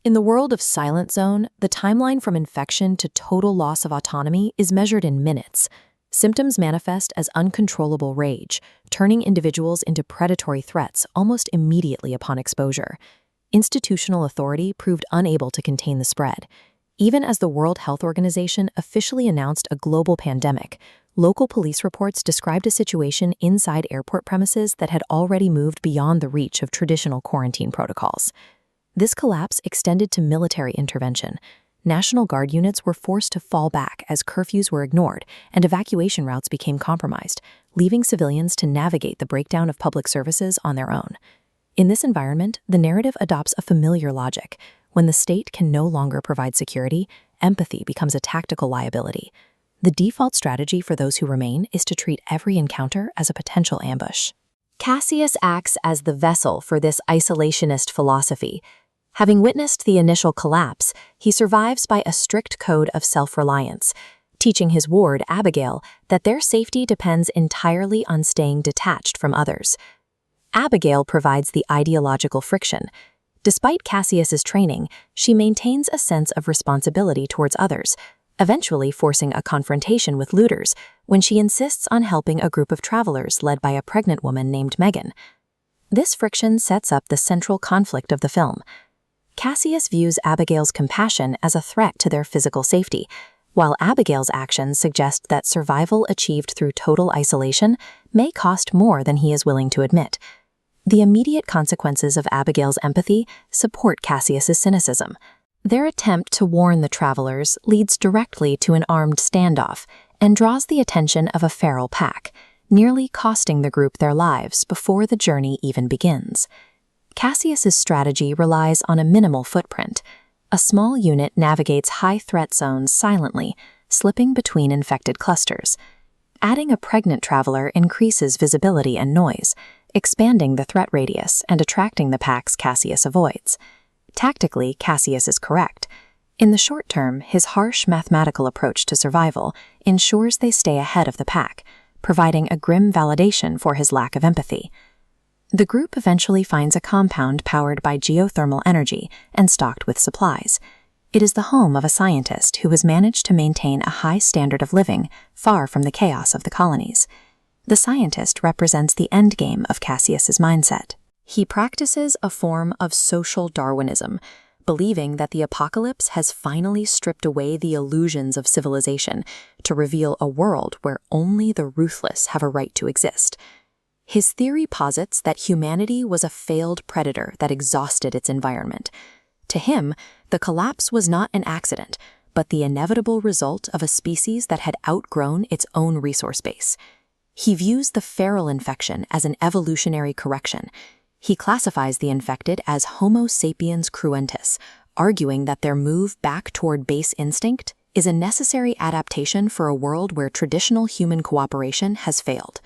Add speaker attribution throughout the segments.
Speaker 1: In the world of Silent Zone, the timeline from infection to total loss of autonomy is measured in minutes. Symptoms manifest as uncontrollable rage, turning individuals into predatory threats almost immediately upon exposure. Institutional authority proved unable to contain the spread. Even as the World Health Organization officially announced a global pandemic, local police reports described a situation inside airport premises that had already moved beyond the reach of traditional quarantine protocols. This collapse extended to military intervention. National Guard units were forced to fall back as curfews were ignored and evacuation routes became compromised, leaving civilians to navigate the breakdown of public services on their own. In this environment, the narrative adopts a familiar logic. When the state can no longer provide security, empathy becomes a tactical liability. The default strategy for those who remain is to treat every encounter as a potential ambush. Cassius acts as the vessel for this isolationist philosophy. Having witnessed the initial collapse, he survives by a strict code of self-reliance, teaching his ward, Abigail, that their safety depends entirely on staying detached from others. Abigail provides the ideological friction. Despite Cassius's training, she maintains a sense of responsibility towards others, eventually forcing a confrontation with looters when she insists on helping a group of travelers led by a pregnant woman named Megan. This friction sets up the central conflict of the film. Cassius views Abigail's compassion as a threat to their physical safety, while Abigail's actions suggest that survival achieved through total isolation may cost more than he is willing to admit. The immediate consequences of Abigail's empathy support Cassius's cynicism. Their attempt to warn the travelers leads directly to an armed standoff and draws the attention of a feral pack, nearly costing the group their lives before the journey even begins. Cassius's strategy relies on a minimal footprint. A small unit navigates high-threat zones silently, slipping between infected clusters. Adding a pregnant traveler increases visibility and noise, expanding the threat radius and attracting the packs Cassius avoids. Tactically, Cassius is correct. In the short term, his harsh mathematical approach to survival ensures they stay ahead of the pack, providing a grim validation for his lack of empathy. The group eventually finds a compound powered by geothermal energy and stocked with supplies. It is the home of a scientist who has managed to maintain a high standard of living far from the chaos of the colonies. The scientist represents the endgame of Cassius's mindset. He practices a form of social Darwinism, believing that the apocalypse has finally stripped away the illusions of civilization to reveal a world where only the ruthless have a right to exist. His theory posits that humanity was a failed predator that exhausted its environment. To him, the collapse was not an accident, but the inevitable result of a species that had outgrown its own resource base. He views the feral infection as an evolutionary correction. He classifies the infected as Homo sapiens cruentus, arguing that their move back toward base instinct is a necessary adaptation for a world where traditional human cooperation has failed.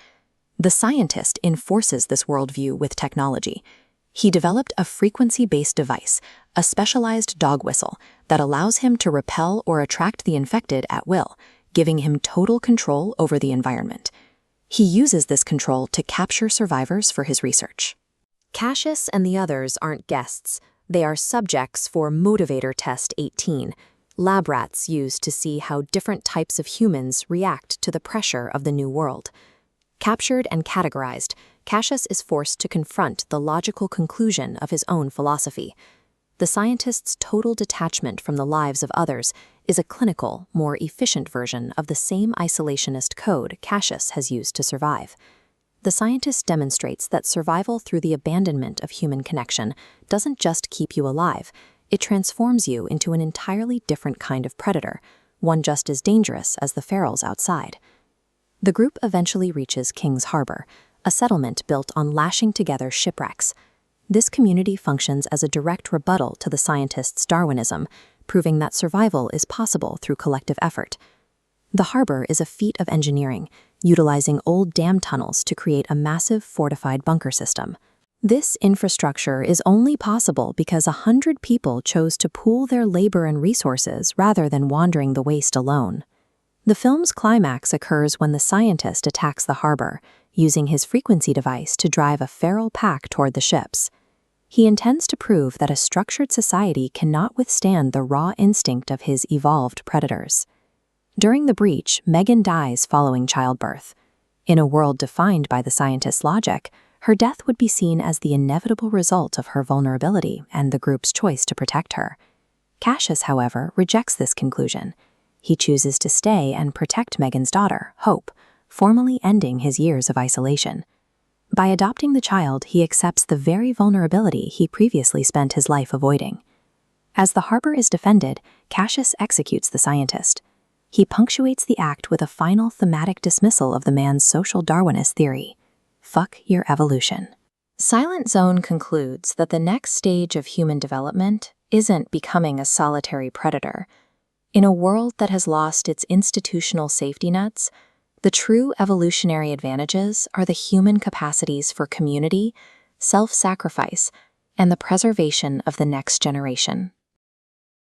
Speaker 1: The scientist enforces this worldview with technology. He developed a frequency-based device, a specialized dog whistle, that allows him to repel or attract the infected at will, giving him total control over the environment. He uses this control to capture survivors for his research. Cassius and the others aren't guests. They are subjects for Motivator Test 18, lab rats used to see how different types of humans react to the pressure of the new world. Captured and categorized, Cassius is forced to confront the logical conclusion of his own philosophy. The scientist's total detachment from the lives of others is a clinical, more efficient version of the same isolationist code Cassius has used to survive. The scientist demonstrates that survival through the abandonment of human connection doesn't just keep you alive, it transforms you into an entirely different kind of predator, one just as dangerous as the ferals outside. The group eventually reaches King's Harbor, a settlement built on lashing together shipwrecks. This community functions as a direct rebuttal to the scientist's Darwinism, proving that survival is possible through collective effort. The harbor is a feat of engineering, utilizing old dam tunnels to create a massive fortified bunker system. This infrastructure is only possible because 100 people chose to pool their labor and resources rather than wandering the waste alone. The film's climax occurs when the scientist attacks the harbor, using his frequency device to drive a feral pack toward the ships. He intends to prove that a structured society cannot withstand the raw instinct of his evolved predators. During the breach, Megan dies following childbirth. In a world defined by the scientist's logic, her death would be seen as the inevitable result of her vulnerability and the group's choice to protect her. Cassius, however, rejects this conclusion. He chooses to stay and protect Megan's daughter, Hope, formally ending his years of isolation. By adopting the child, he accepts the very vulnerability he previously spent his life avoiding. As the harbor is defended, Cassius executes the scientist. He punctuates the act with a final thematic dismissal of the man's social Darwinist theory. Fuck your evolution. Silent Zone concludes that the next stage of human development isn't becoming a solitary predator. In a world that has lost its institutional safety nets, the true evolutionary advantages are the human capacities for community, self-sacrifice, and the preservation of the next generation.